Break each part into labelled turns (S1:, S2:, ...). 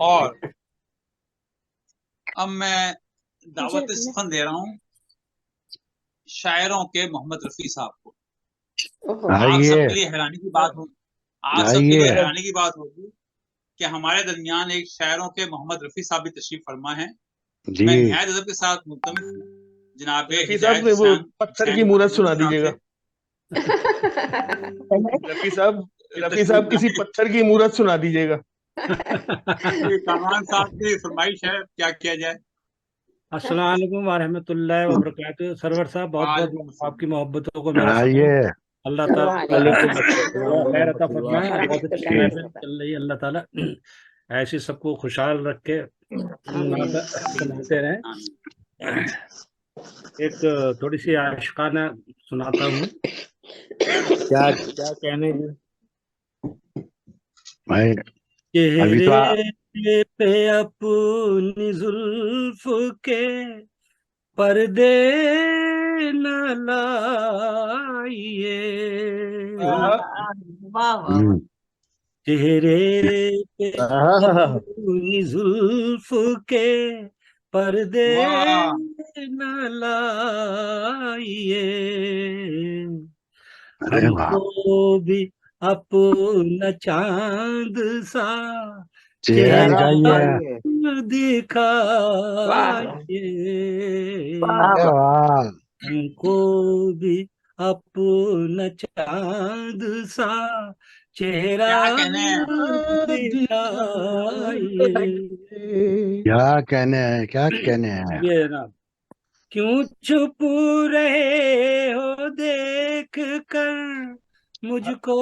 S1: और अब मैं दावत सुखन दे रहा हूँ शायरों के मोहम्मद रफी साहब को। आप
S2: आइए
S1: सबके लिए हैरानी की बात होगी, आप सबके लिए
S2: आइए
S1: हैरानी की बात होगी कि हमारे दरमियान एक शायरों के मोहम्मद रफी साहब भी तशरीफ फरमा है।
S2: जी।
S1: मैं निहायत अदब के साथ मुल्तमिस हूँ जनाब
S3: रफी साहब
S1: हिदायत
S3: वो
S1: हुसैन
S3: पत्थर की
S1: हुसैन
S3: मूरत
S1: महमूदी
S3: सुना
S1: साहब से
S3: दीजिएगा। रफी साहब
S1: तशरीफ
S3: किसी
S1: लाए।
S3: पत्थर की मूरत सुना दीजिएगा।
S1: ये कामान साहब की फरमाइश है, क्या किया जाए।
S4: अस्सलाम वालेकुम वरहमतुल्लाहि वबरकातुहू। सरवर साहब बहुत
S1: वालेकुम
S4: बहुत आपकी
S1: अस्सलाम।
S4: मोहब्बतों को मेरा सलाम।
S2: आइए।
S4: अल्लाह ताला
S3: वालेकुम अस्सलाम
S4: खैर अता
S3: रहमतुल्लाह।
S4: फरमाए। बहुत अच्छी
S2: जी।
S4: महफिल चल रही है। अल्लाह ताला ऐसी सबको खुशहाल रख के
S1: आमीन
S4: सुनाते रहे।
S1: आमीन।
S4: एक थोड़ी सी आशिकाना सुनाता हूँ। क्या क्या कहने
S2: भाई अभी तो
S4: चेहरे पे अपनी जुल्फ के पर्दे न लाइए,
S2: हम्म,
S4: चेहरे पे
S3: आहा,
S4: अपनी जुल्फ के पर्दे
S1: वाह
S4: न लाइए,
S2: अरे वाह।
S4: हमको भी अपना चांद सा
S2: चेहरा
S4: चेहरा
S2: दिखाइए।
S4: दिखाइए,
S2: अरे वाह।
S4: हमको भी अपना चांद सा चेहरा
S1: क्या कहने हैं।
S4: दिखाइए।
S2: क्या कहने हैं, क्या कहने हैं।
S4: ये जनाब, क्यों चुप रहे हो देख कर मुझको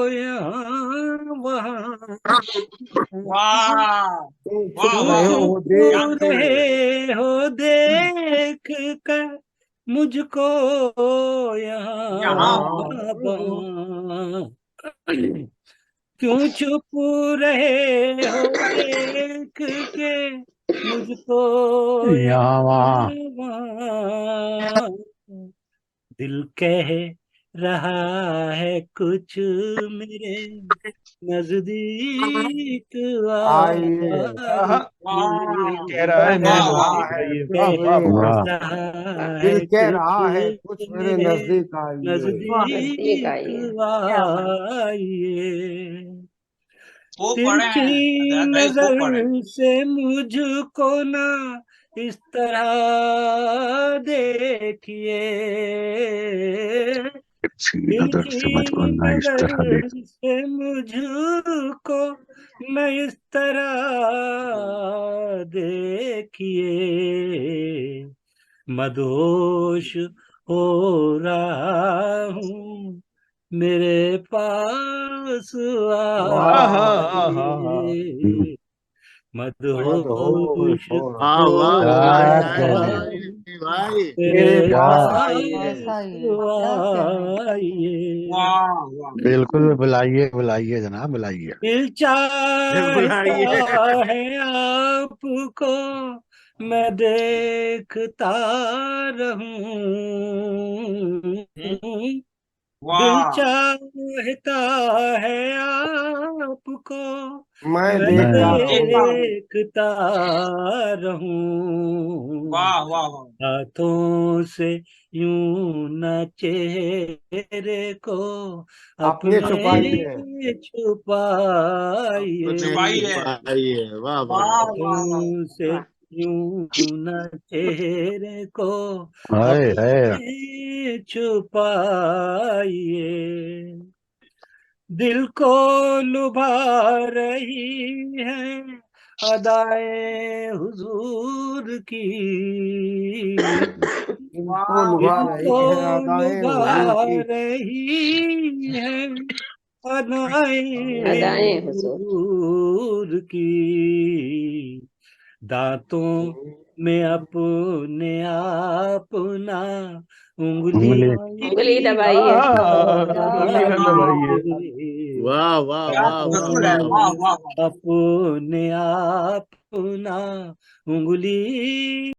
S4: यहाँ वहाँ,
S1: वाह वाह
S4: क्यों
S1: वाह वाह,
S4: चुप
S1: क्या
S4: रहे हो देख कर मुझको
S1: यहाँ
S4: यहाँ वहाँ, क्यों चुप रहे हो देख के मुझको
S2: यहाँ वहाँ।
S4: यहाँ वहाँ, दिल कह रहा है कुछ मेरे नजदीक
S3: आहा,
S4: आइए,
S3: कह रहा है मेरे
S1: वाह वाह
S3: नजदीक आइए। वाह
S4: कह
S3: वाह वाह।
S2: वाह।
S4: रहा है कुछ मेरे नजदीक आइए,
S1: खूब पढ़े
S4: तिरछी
S1: हैं हजरत भाई, खूब
S4: नजर
S1: पढ़े।
S4: से मुझको ना इस तरह देखिए,
S2: अच्छी नजर से
S4: तिरछी
S2: मुझको ना इस
S4: नजर
S2: तरह देख।
S4: से मुझको न इस तरह देखिए, मदहोश हो रहा हूँ मेरे पास
S3: आहा, आहा,
S2: हम्म,
S4: आइए, मदहोश
S5: वाह
S4: हो
S5: वाह वाह
S2: क्या
S5: जय
S2: कहने हैं।
S5: जय भाई।
S4: मेरे
S2: क्या
S4: पास आइए,
S1: वाह वाह
S2: बिल्कुल बुलाइए बुलाइए जनाब बुलाइए।
S4: दिल चाहता
S5: बुलाइए।
S4: है आपको मैं देखता रहूं, दिल
S1: वाह
S4: चाहता है आपको
S3: मैं
S4: मैं
S3: देखता
S1: मैं
S3: रहूं।
S1: देखता हूँ।
S4: देखता रहूं,
S1: वाह वाह वाह,
S4: हाथों से यूं न चेहरे को
S3: अपने छुपाइए।
S4: अपने छुपाइए,
S5: अपने
S1: छुपाई है।
S5: छुपाइए। वाह वाह
S1: वाह
S5: वाह।
S1: वाह वाह,
S4: हाथों से यूं न चेहरे को
S2: हाय हाय।
S4: अपने छुपाइए, दिल को लुभा रही है अदाए हुजूर की,
S3: इनको
S1: वाह
S3: लुभा
S4: दिल
S1: वाह
S3: रही
S4: को
S3: है अदाएं
S4: लुभा
S3: हुजूर की।
S4: रही है अदाए हुजूर की, दांतों में अपने अपना उंगली
S2: उंगली
S3: उंगली न दबाइए।
S4: दबाइए,
S5: वाह वाह
S1: क्या
S5: वाह
S4: दांतों
S5: वाह
S1: तसव्वुर है,
S5: वाह
S1: वाह
S4: में
S1: वाह वाह।
S4: अपने अपना उंगली